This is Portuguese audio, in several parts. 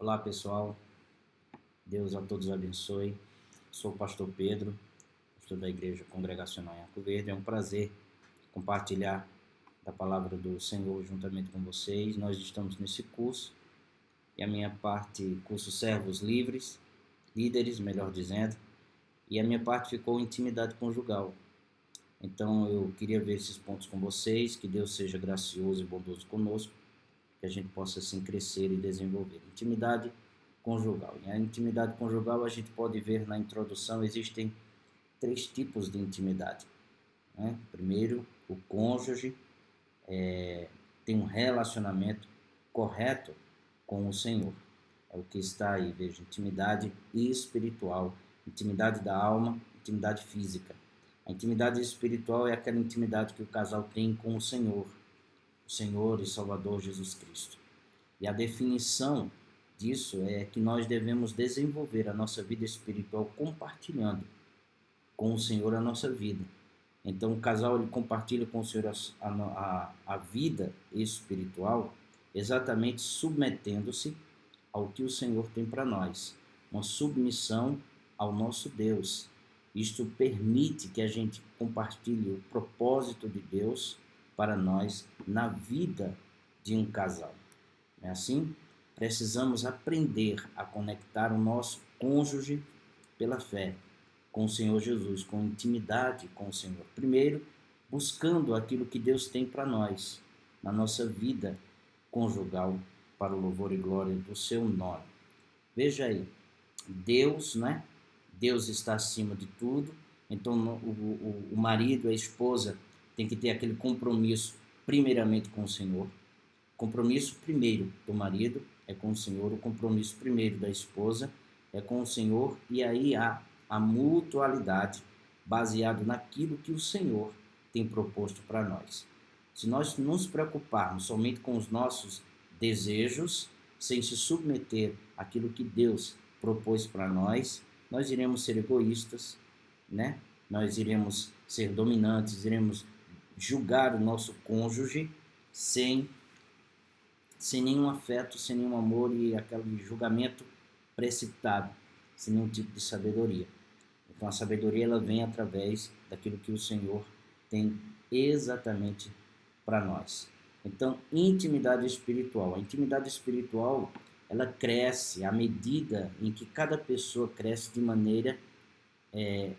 Olá pessoal, Deus a todos abençoe. Sou o pastor Pedro, pastor da Igreja Congregacional em Arco Verde. É um prazer compartilhar da palavra do Senhor juntamente com vocês. Nós estamos nesse curso e a minha parte, curso Servos Livres, Líderes, melhor dizendo, e a minha parte ficou intimidade conjugal. Então eu queria ver esses pontos com vocês, que Deus seja gracioso e bondoso conosco, que a gente possa assim crescer e desenvolver. Intimidade conjugal. E a intimidade conjugal, a gente pode ver na introdução, existem 3 tipos de intimidade, né? Primeiro, o cônjuge tem um relacionamento correto com o Senhor. É o que está aí, veja, intimidade espiritual, intimidade da alma, intimidade física. A intimidade espiritual é aquela intimidade que o casal tem com o Senhor e Salvador Jesus Cristo. E a definição disso é que nós devemos desenvolver a nossa vida espiritual compartilhando com o Senhor a nossa vida. Então o casal ele compartilha com o Senhor a vida espiritual exatamente submetendo-se ao que o Senhor tem para nós. Uma submissão ao nosso Deus. Isto permite que a gente compartilhe o propósito de Deus para nós na vida de um casal. Não é assim? Precisamos aprender a conectar o nosso cônjuge pela fé com o Senhor Jesus, com intimidade com o Senhor. Primeiro, buscando aquilo que Deus tem para nós, na nossa vida conjugal, para o louvor e glória do seu nome. Veja aí, Deus, né? Deus está acima de tudo, então o marido, a esposa, tem que ter aquele compromisso primeiramente com o Senhor. O compromisso primeiro do marido é com o Senhor, o compromisso primeiro da esposa é com o Senhor, e aí há a mutualidade baseado naquilo que o Senhor tem proposto para nós. Se nós nos preocuparmos somente com os nossos desejos, sem se submeter àquilo que Deus propôs para nós, nós iremos ser egoístas, né? Nós iremos ser dominantes, iremos julgar o nosso cônjuge sem nenhum afeto, sem nenhum amor e aquele julgamento precipitado, sem nenhum tipo de sabedoria. Então a sabedoria ela vem através daquilo que o Senhor tem exatamente para nós. Então, intimidade espiritual. A intimidade espiritual ela cresce à medida em que cada pessoa cresce de maneira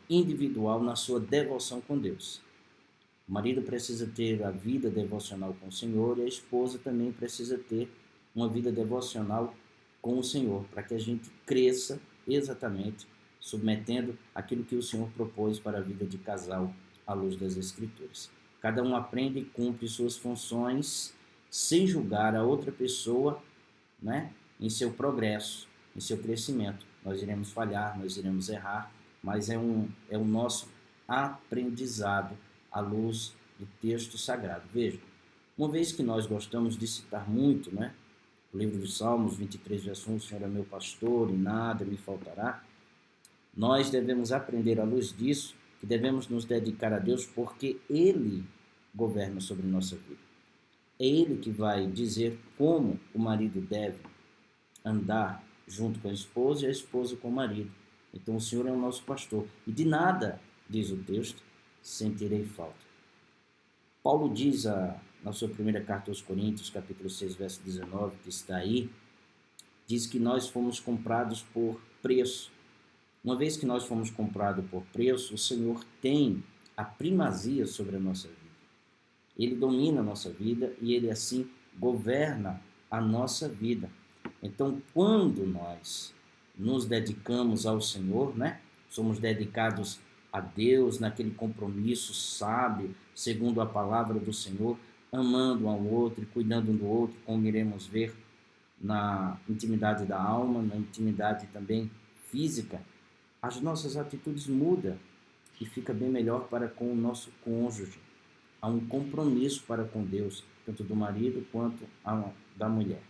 individual na sua devoção com Deus. O marido precisa ter a vida devocional com o Senhor e a esposa também precisa ter uma vida devocional com o Senhor, para que a gente cresça exatamente submetendo aquilo que o Senhor propôs para a vida de casal à luz das Escrituras. Cada um aprende e cumpre suas funções sem julgar a outra pessoa, né, em seu progresso, em seu crescimento. Nós iremos falhar, nós iremos errar, mas é o nosso aprendizado à luz do texto sagrado. Veja, uma vez que nós gostamos de citar muito, né, o livro dos Salmos 23, verso 1, o Senhor é meu pastor e nada me faltará, nós devemos aprender à luz disso, que devemos nos dedicar a Deus porque Ele governa sobre nossa vida. É Ele que vai dizer como o marido deve andar junto com a esposa e a esposa com o marido. Então o Senhor é o nosso pastor. E de nada, diz o texto, sentirei falta. Paulo diz na sua primeira carta aos Coríntios, capítulo 6, verso 19, que está aí, diz que nós fomos comprados por preço. Uma vez que nós fomos comprados por preço, o Senhor tem a primazia sobre a nossa vida. Ele domina a nossa vida e Ele assim governa a nossa vida. Então, quando nós nos dedicamos ao Senhor, né? Somos dedicados a Deus naquele compromisso sábio, segundo a palavra do Senhor, amando um ao outro e cuidando um do outro, como iremos ver na intimidade da alma, na intimidade também física, as nossas atitudes mudam e fica bem melhor para com o nosso cônjuge. Há um compromisso para com Deus, tanto do marido quanto da mulher.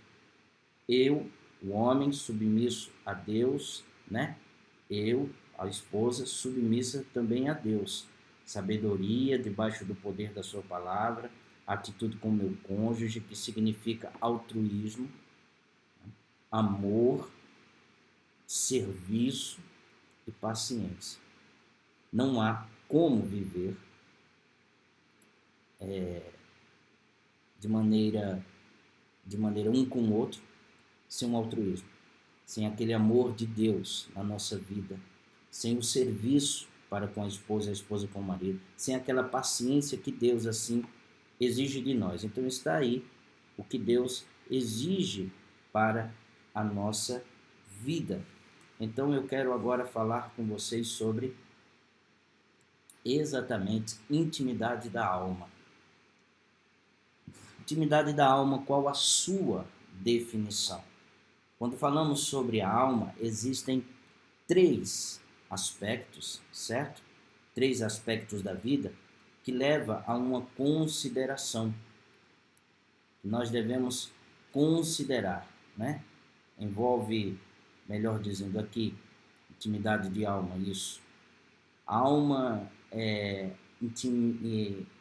Eu, o homem, submisso a Deus, né? Eu, a esposa, submissa também a Deus. Sabedoria debaixo do poder da sua palavra, atitude com o meu cônjuge, que significa altruísmo, amor, serviço e paciência. Não há como viver de maneira um com o outro sem um altruísmo, sem aquele amor de Deus na nossa vida, sem o serviço para com a esposa com o marido, sem aquela paciência que Deus assim exige de nós. Então está aí o que Deus exige para a nossa vida. Então eu quero agora falar com vocês sobre exatamente intimidade da alma. Intimidade da alma, qual a sua definição? Quando falamos sobre a alma, existem 3 aspectos, certo? 3 aspectos da vida que leva a uma consideração. Nós devemos considerar, né? Envolve, melhor dizendo aqui, intimidade de alma, isso. A alma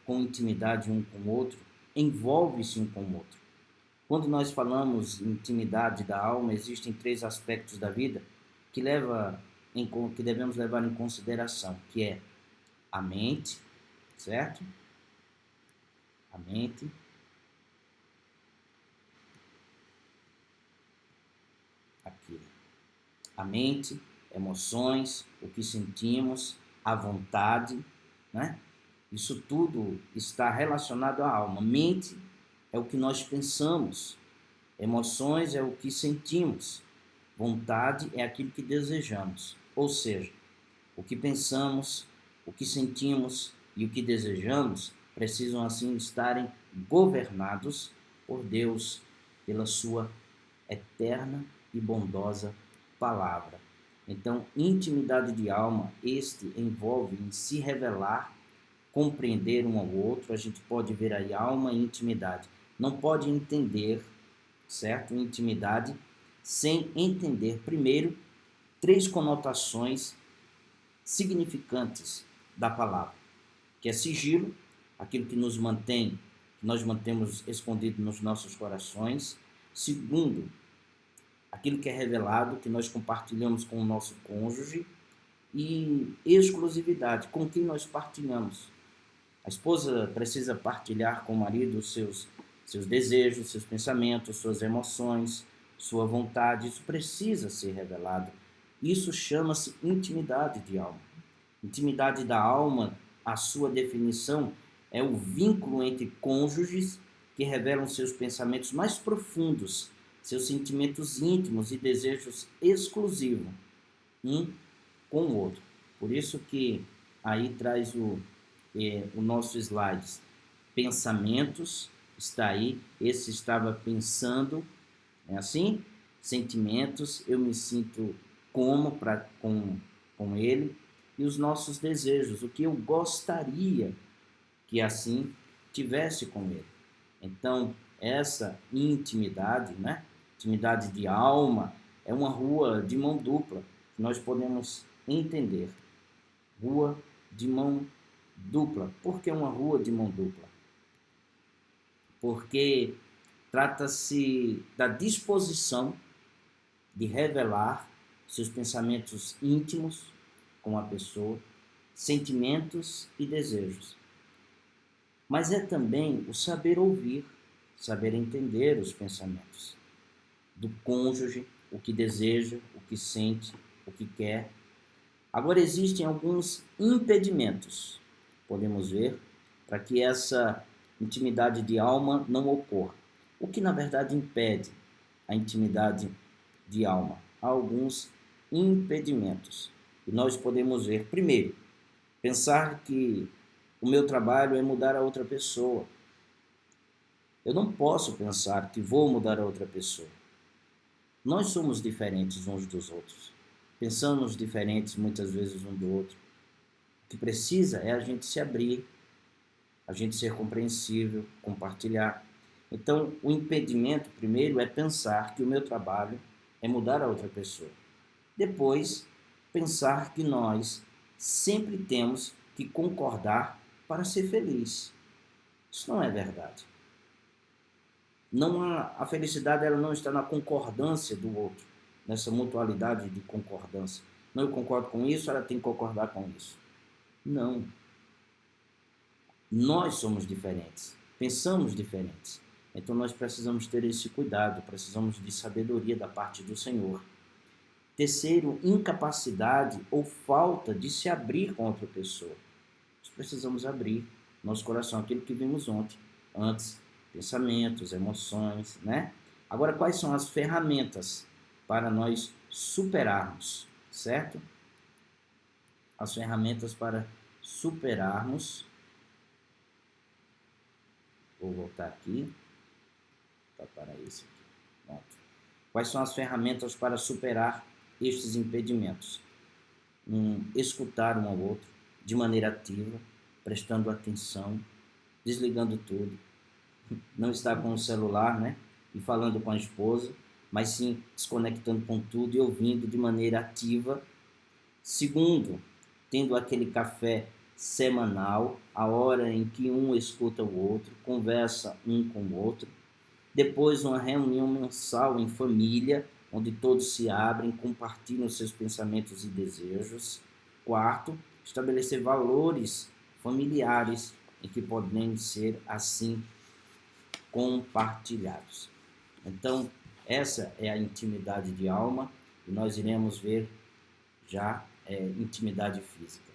com intimidade um com o outro, envolve-se um com o outro. Quando nós falamos em intimidade da alma, existem 3 aspectos da vida que devemos levar em consideração, que é a mente, certo? A mente. Aqui. A mente, emoções, o que sentimos, a vontade, né? Isso tudo está relacionado à alma. Mente é o que nós pensamos, emoções é o que sentimos, vontade é aquilo que desejamos. Ou seja, o que pensamos, o que sentimos e o que desejamos precisam assim estarem governados por Deus, pela sua eterna e bondosa palavra. Então, intimidade de alma, envolve em se revelar, compreender um ao outro. A gente pode ver aí alma e intimidade. Não pode entender, certo? Intimidade sem entender primeiro 3 conotações significantes da palavra, que é sigilo, aquilo que nós mantemos escondido nos nossos corações. Segundo, aquilo que é revelado, que nós compartilhamos com o nosso cônjuge. E exclusividade, com quem nós partilhamos. A esposa precisa partilhar com o marido os seus desejos, seus pensamentos, suas emoções, sua vontade. Isso precisa ser revelado. Isso chama-se intimidade de alma. Intimidade da alma, a sua definição, é o vínculo entre cônjuges que revelam seus pensamentos mais profundos, seus sentimentos íntimos e desejos exclusivos, um com o outro. Por isso que aí traz o nosso slide. Pensamentos, está aí, esse estava pensando, é assim? Sentimentos, eu me sinto com ele. E os nossos desejos, o que eu gostaria que assim tivesse com ele. Então, essa intimidade, né? Intimidade de alma, é uma rua de mão dupla, que nós podemos entender. Rua de mão dupla. Por que uma rua de mão dupla? Porque trata-se da disposição de revelar seus pensamentos íntimos com a pessoa, sentimentos e desejos. Mas é também o saber ouvir, saber entender os pensamentos do cônjuge, o que deseja, o que sente, o que quer. Agora existem alguns impedimentos, podemos ver, para que essa intimidade de alma não ocorra. O que na verdade impede a intimidade de alma? Há alguns impedimentos. E nós podemos ver, primeiro, pensar que o meu trabalho é mudar a outra pessoa. Eu não posso pensar que vou mudar a outra pessoa. Nós somos diferentes uns dos outros. Pensamos diferentes muitas vezes um do outro. O que precisa é a gente se abrir, a gente ser compreensível, compartilhar. Então, o impedimento primeiro é pensar que o meu trabalho é mudar a outra pessoa. Depois, pensar que nós sempre temos que concordar para ser feliz. Isso não é verdade. Não a felicidade ela não está na concordância do outro, nessa mutualidade de concordância. Não, eu concordo com isso, ela tem que concordar com isso. Não. Nós somos diferentes, pensamos diferentes. Então nós precisamos ter esse cuidado, precisamos de sabedoria da parte do Senhor. Terceiro, incapacidade ou falta de se abrir com outra pessoa. Nós precisamos abrir nosso coração, aquilo que vimos antes, pensamentos, emoções, né? Agora, quais são as ferramentas para nós superarmos, certo? As ferramentas para superarmos. Vou voltar aqui. Para isso aqui. Pronto. Quais são as ferramentas para superar estes impedimentos? Escutar um ao outro de maneira ativa, prestando atenção, desligando tudo. Não estar com o celular, né? E falando com a esposa, mas sim desconectando com tudo e ouvindo de maneira ativa. Segundo, tendo aquele café semanal, a hora em que um escuta o outro, conversa um com o outro. Depois, uma reunião mensal em família, onde todos se abrem, compartilham seus pensamentos e desejos. Quarto, estabelecer valores familiares em que podem ser assim compartilhados. Então, essa é a intimidade de alma e nós iremos ver já intimidade física.